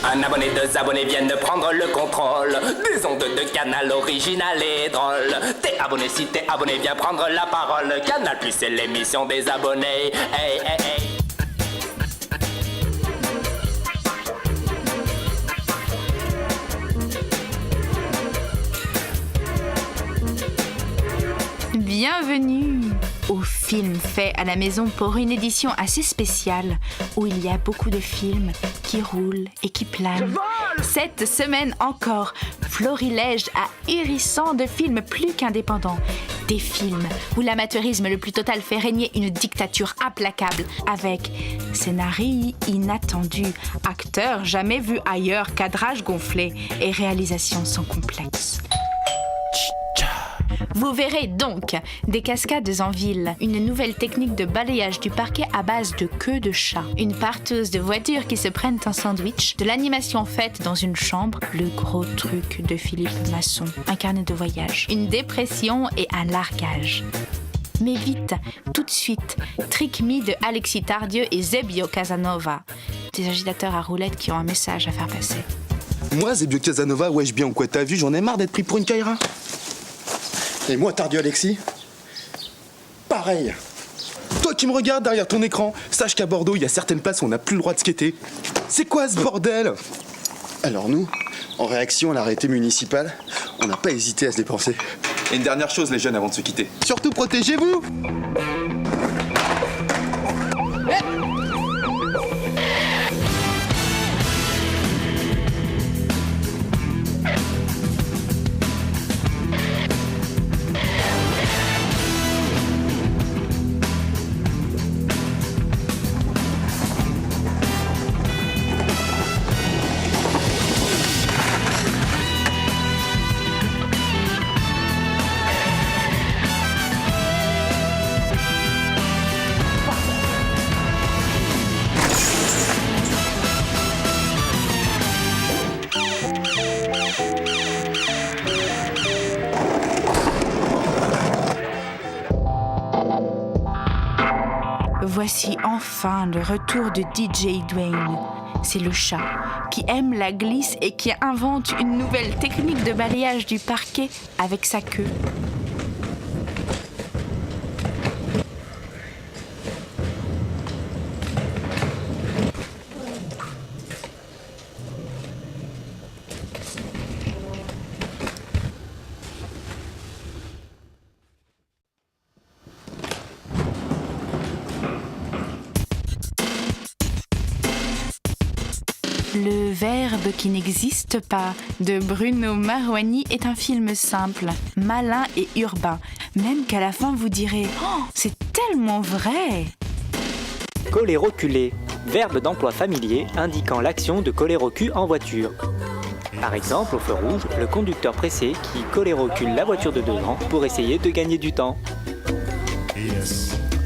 Un abonné, deux abonnés viennent de prendre le contrôle des ondes de Canal original et drôle. T'es abonné, si t'es abonné, viens prendre la parole. Canal Plus, c'est l'émission des abonnés. Hey, hey, hey. Bienvenue au film fait à la maison pour une édition assez spéciale où il y a beaucoup de films qui roulent et qui planent. Cette semaine encore, florilège ahurissant de films plus qu'indépendants. Des films où l'amateurisme le plus total fait régner une dictature implacable avec scénarii inattendus, acteurs jamais vus ailleurs, cadrage gonflé et réalisation sans complexe. Vous verrez donc des cascades en ville, une nouvelle technique de balayage du parquet à base de queue de chat, une partouze de voitures qui se prennent un sandwich, de l'animation faite dans une chambre, le gros truc de Philippe Masson, un carnet de voyage, une dépression et un largage. Mais vite, tout de suite, Trick Me de Alexis Tardieu et Zebio Casanova, des agitateurs à roulettes qui ont un message à faire passer. Moi, Zebio Casanova, wesh bien ou quoi t'as vu, j'en ai marre d'être pris pour une caïra. Et moi, Tardieu Alexis, pareil. Toi qui me regardes derrière ton écran, sache qu'à Bordeaux, il y a certaines places où on n'a plus le droit de skater. C'est quoi ce bordel? Alors nous, en réaction à l'arrêté municipal, on n'a pas hésité à se dépenser. Et une dernière chose, les jeunes, avant de se quitter. Surtout, protégez-vous! Voici enfin le retour de DJ Dwayne. C'est le chat qui aime la glisse et qui invente une nouvelle technique de balayage du parquet avec sa queue. Le verbe qui n'existe pas de Bruno Marouani est un film simple, malin et urbain, même qu'à la fin vous direz « Oh, c'est tellement vrai !» Coller-reculer, verbe d'emploi familier indiquant l'action de coller au cul en voiture. Par exemple, au feu rouge, le conducteur pressé qui coller-recule la voiture de devant pour essayer de gagner du temps.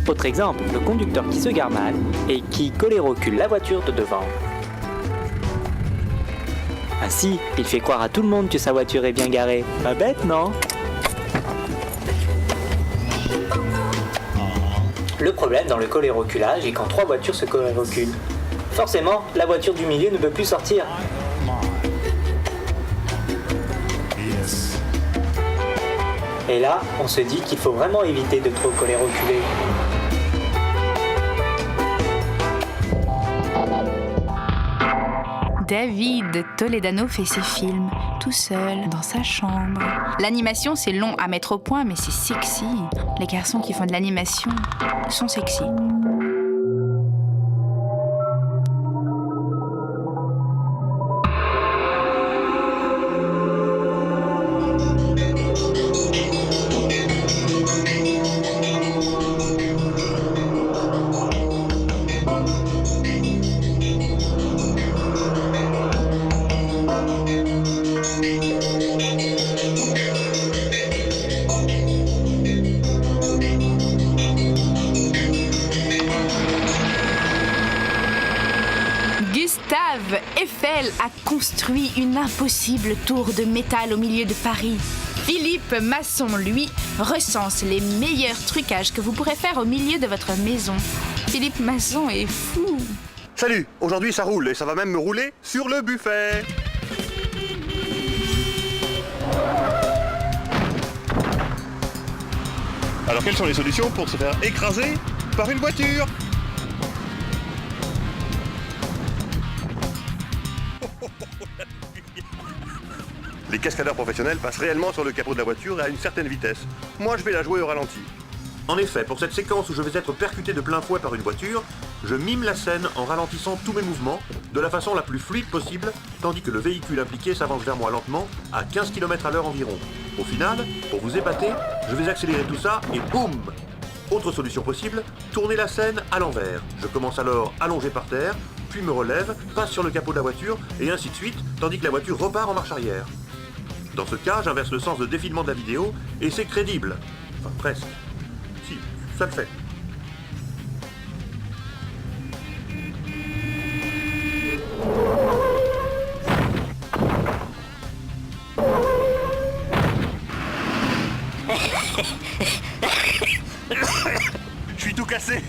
Autre exemple, le conducteur qui se gare mal et qui coller-recule la voiture de devant. Ainsi, il fait croire à tout le monde que sa voiture est bien garée. Pas bête, non? Le problème dans le coller-reculage est quand trois voitures se coller-reculent. Forcément, la voiture du milieu ne peut plus sortir. Et là, on se dit qu'il faut vraiment éviter de trop coller-reculer. David Toledano fait ses films tout seul dans sa chambre. L'animation c'est long à mettre au point mais c'est sexy. Les garçons qui font de l'animation sont sexy. Gustave Eiffel a construit une impossible tour de métal au milieu de Paris. Philippe Masson, lui, recense les meilleurs trucages que vous pourrez faire au milieu de votre maison. Philippe Masson est fou. Salut, aujourd'hui ça roule et ça va même me rouler sur le buffet. Alors quelles sont les solutions pour se faire écraser par une voiture? Les cascadeurs professionnels passent réellement sur le capot de la voiture et à une certaine vitesse. Moi, je vais la jouer au ralenti. En effet, pour cette séquence où je vais être percuté de plein fouet par une voiture, je mime la scène en ralentissant tous mes mouvements de la façon la plus fluide possible, tandis que le véhicule impliqué s'avance vers moi lentement à 15 km à l'heure environ. Au final, pour vous épater, je vais accélérer tout ça et boum! Autre solution possible, tourner la scène à l'envers. Je commence alors allongé par terre, puis me relève, passe sur le capot de la voiture, et ainsi de suite, tandis que la voiture repart en marche arrière. Dans ce cas, j'inverse le sens de défilement de la vidéo, et c'est crédible. Enfin, presque. Si, ça le fait. Je suis tout cassé.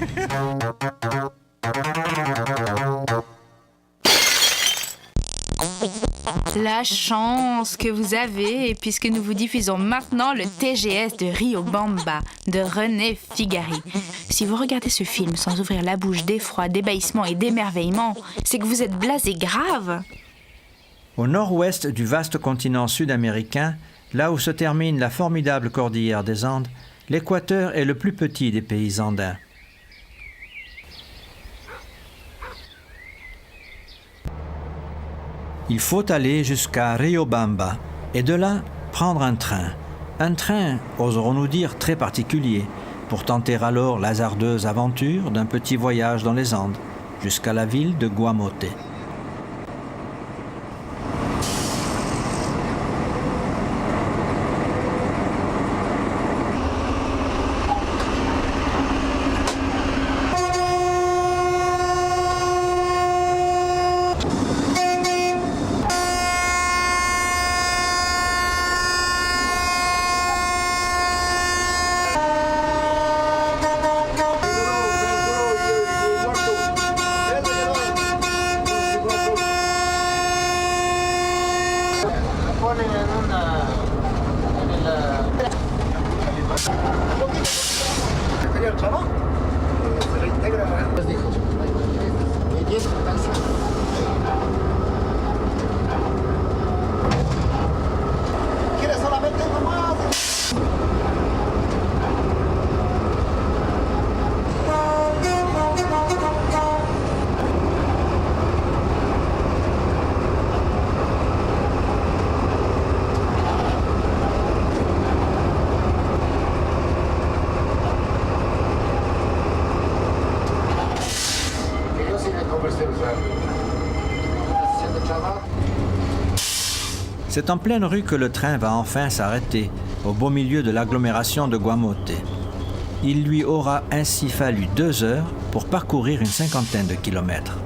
La chance que vous avez, puisque nous vous diffusons maintenant le TGS de Riobamba de René Figari. Si vous regardez ce film sans ouvrir la bouche d'effroi, d'ébahissement et d'émerveillement, c'est que vous êtes blasé grave. Au nord-ouest du vaste continent sud-américain, là où se termine la formidable cordillère des Andes, l'Équateur est le plus petit des pays andins. Il faut aller jusqu'à Riobamba et de là prendre un train. Un train, oserons-nous dire, très particulier, pour tenter alors l'hasardeuse aventure d'un petit voyage dans les Andes, jusqu'à la ville de Guamote. C'est en pleine rue que le train va enfin s'arrêter, au beau milieu de l'agglomération de Guamote. Il lui aura ainsi fallu 2 heures pour parcourir une cinquantaine de kilomètres.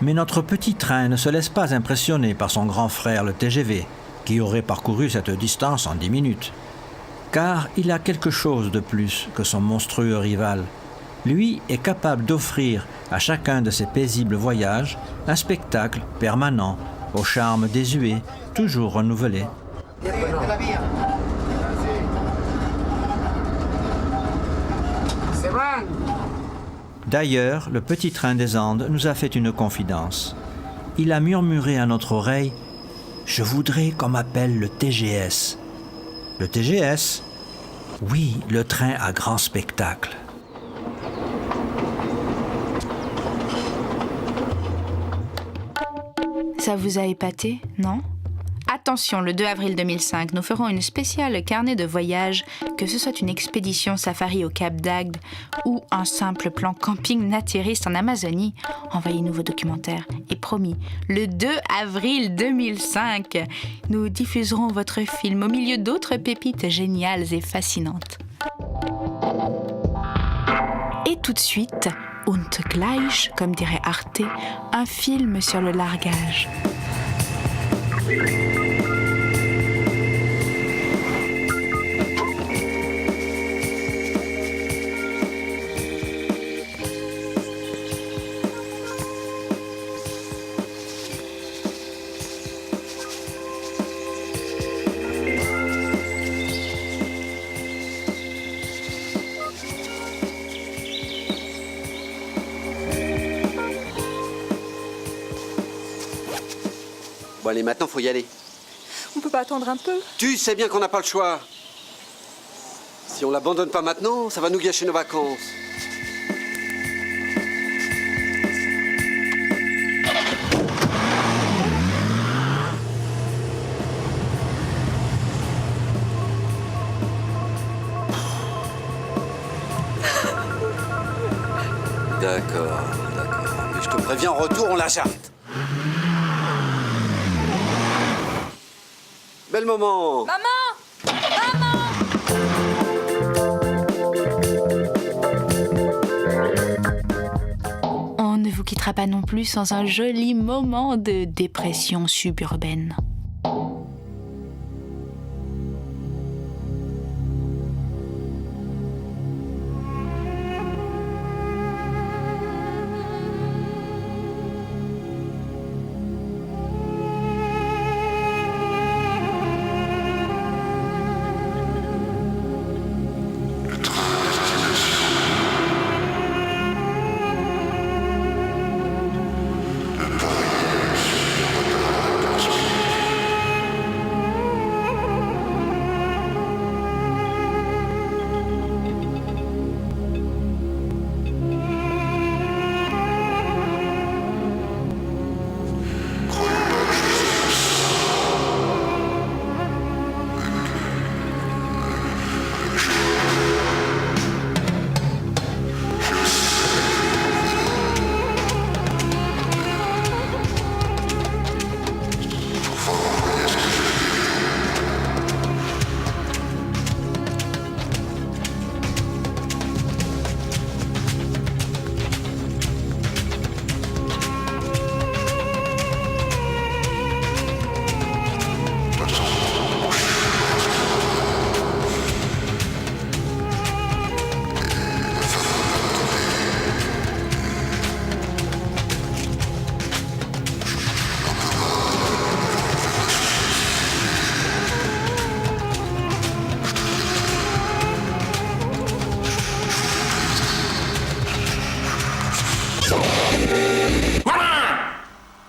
Mais notre petit train ne se laisse pas impressionner par son grand frère le TGV, qui aurait parcouru cette distance en 10 minutes. Car il a quelque chose de plus que son monstrueux rival. Lui est capable d'offrir à chacun de ses paisibles voyages un spectacle permanent, au charme désuet, toujours renouvelé. D'ailleurs, le petit train des Andes nous a fait une confidence. Il a murmuré à notre oreille « Je voudrais qu'on m'appelle le TGS ». Le TGS? Oui, le train à grand spectacle. Ça vous a épaté, non? Attention, le 2 avril 2005, nous ferons une spéciale carnet de voyage, que ce soit une expédition safari au Cap d'Agde ou un simple plan camping naturiste en Amazonie. Envoyez-nous vos documentaires. Et promis, le 2 avril 2005, nous diffuserons votre film au milieu d'autres pépites géniales et fascinantes. Et tout de suite, und gleich, comme dirait Arte, un film sur le largage. Bon allez, maintenant faut y aller. On peut pas attendre un peu? Tu sais bien qu'on n'a pas le choix. Si on l'abandonne pas maintenant, ça va nous gâcher nos vacances. D'accord. Mais je te préviens, en retour, on lâche. Bel moment. On ne vous quittera pas non plus sans un joli moment de dépression suburbaine.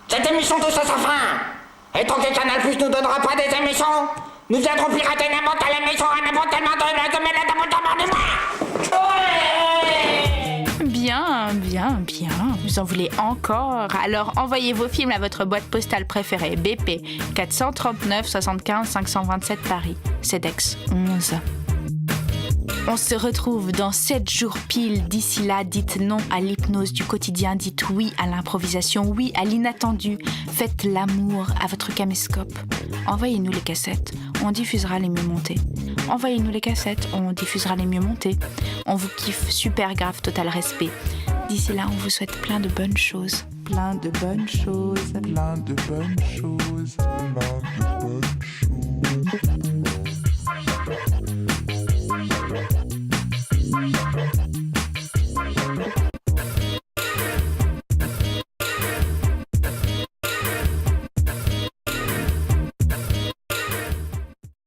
Cette émission touche à sa fin. Et tant que Canal Plus nous donnera pas des émissions, nous viendrons pirater n'importe quelle émission à n'importe quel moment de la semaine à Bien. Vous en voulez encore? Alors envoyez vos films à votre boîte postale préférée, BP 439 75 527 Paris, CEDEX 11. On se retrouve dans 7 jours pile. D'ici là, dites non à l'hypnose du quotidien, dites oui à l'improvisation, oui à l'inattendu. Faites l'amour à votre caméscope. Envoyez-nous les cassettes, on diffusera les mieux montés. Envoyez-nous les cassettes, on diffusera les mieux montés. On vous kiffe, super grave, total respect. D'ici là, on vous souhaite plein de bonnes choses. Plein de bonnes choses. Plein de bonnes choses.